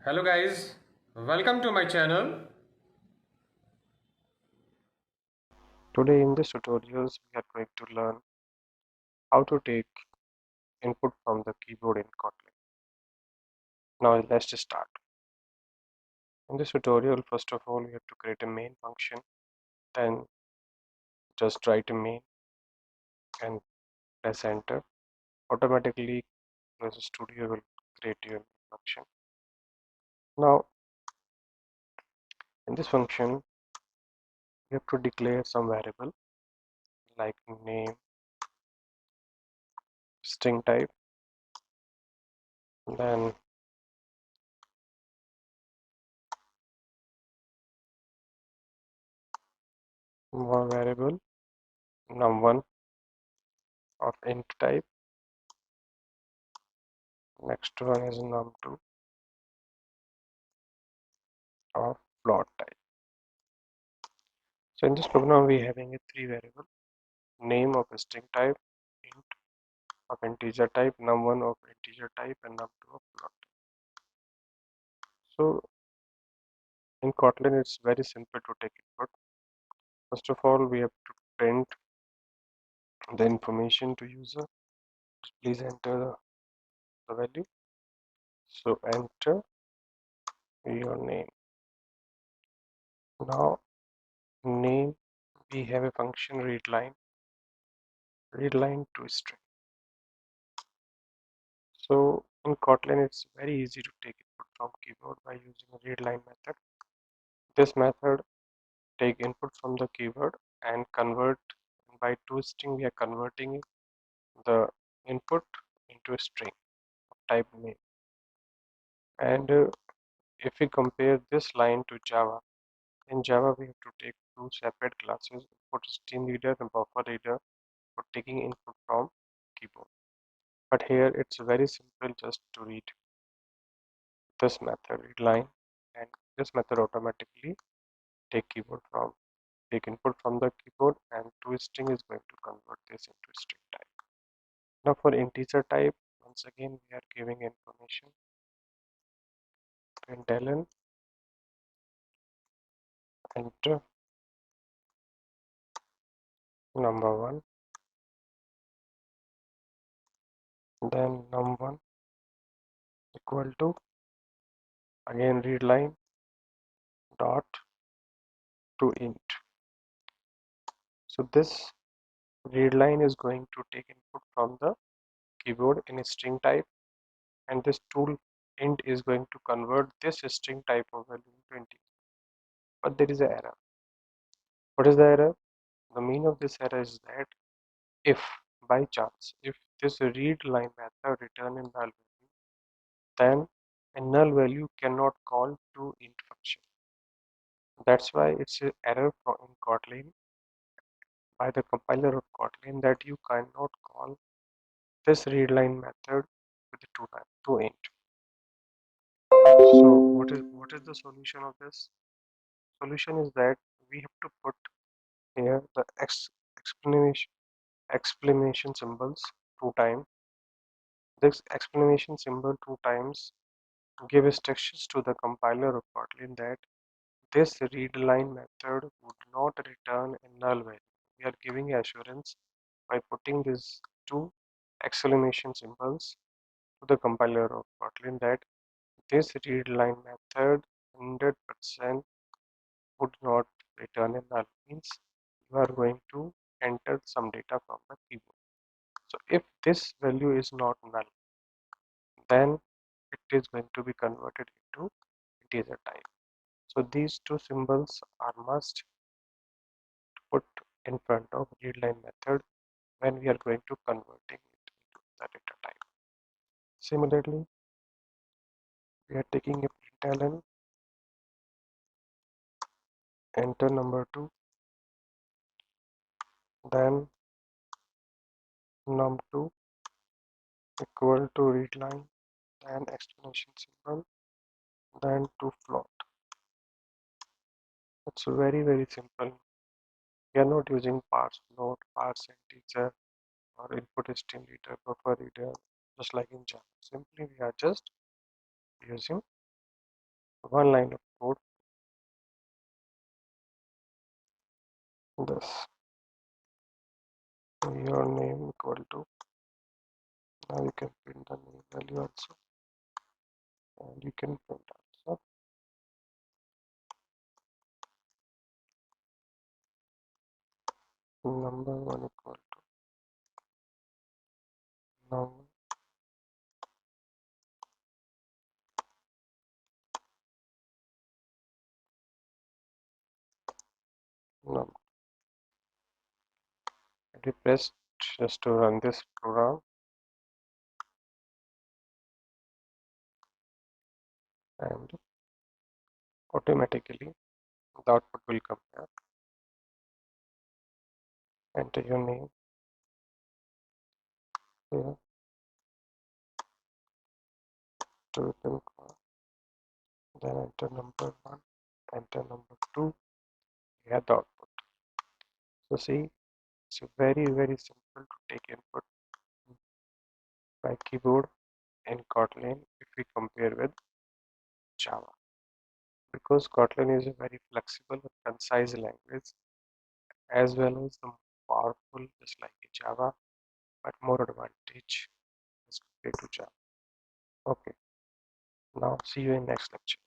Hello guys, welcome to my channel. Today in this tutorials we are going to learn how to take input from the keyboard in Kotlin. Now let's just start. In this tutorial, first of all, we have to create a main function, then just write a main and press enter. Automatically Visual Studio will create your function. Now in this function you have to declare some variable like name, string type, then one variable num1 of int type, next one is num2 of float type. So in this program we having a three variable, name of a string type, int of integer type, num1 of integer type, and num2 of float. So in Kotlin it's very simple to take input. First of all we have to print the information to user. Please enter the value. So enter your name. Now name, we have a function readLine to string. So in Kotlin it's very easy to take input from keyboard by using a readLine method. This method take input from the keyword and convert. By toString we are converting the input into a string of type name. And if we compare this line to Java, in Java we have to take two separate classes, InputStreamReader and BufferedReader, for taking input from keyboard. But here it's very simple just to read this method readLine, and this method automatically take input from the keyboard, and toString is going to convert this into string type. Now for integer type, once again we are giving information println enter number1, then num1 equal to, again readLine dot to int. So this readLine is going to take input from the keyboard in a string type, and this tool int is going to convert this string type of value into integer. But there is an error. What is the error? The meaning of this error is that if by chance if this readLine method return a null value, then a null value cannot call to int function. That's why it's an error in Kotlin by the compiler of Kotlin that you cannot call this readLine method with the to int. So what is the solution of this? Solution is that we have to put here the exclamation symbols two times. This exclamation symbol two times give instructions to the compiler of Kotlin that this readLine method would not return a null value. We are giving assurance by putting these two exclamation symbols to the compiler of Kotlin that this readLine method 100% would not return a null. Means you are going to enter some data from the keyboard. So if this value is not null, then it is going to be converted into integer type. So these two symbols are must put in front of readLine method when we are going to converting it into the data type. Similarly, we are taking a println enter number2, then num2 equal to readLine, then exclamation symbol, then to float. It's very simple. We are not using parse float, parse integer, or input stream reader, buffer reader, just like in Java. Simply we are just using one line of code. This your name equal to, now you can print the name value also, and you can print also number one equal to number number. And you press just to run this program, and automatically the output will come here. Enter your name here to Vipin, then enter number one, enter number two, here the output. So see, it's very simple to take input by keyboard in Kotlin if we compare with Java, because Kotlin is a very flexible and concise language, as well as the powerful just like Java, but more advantage as compared to Java. Okay, now see you in next lecture.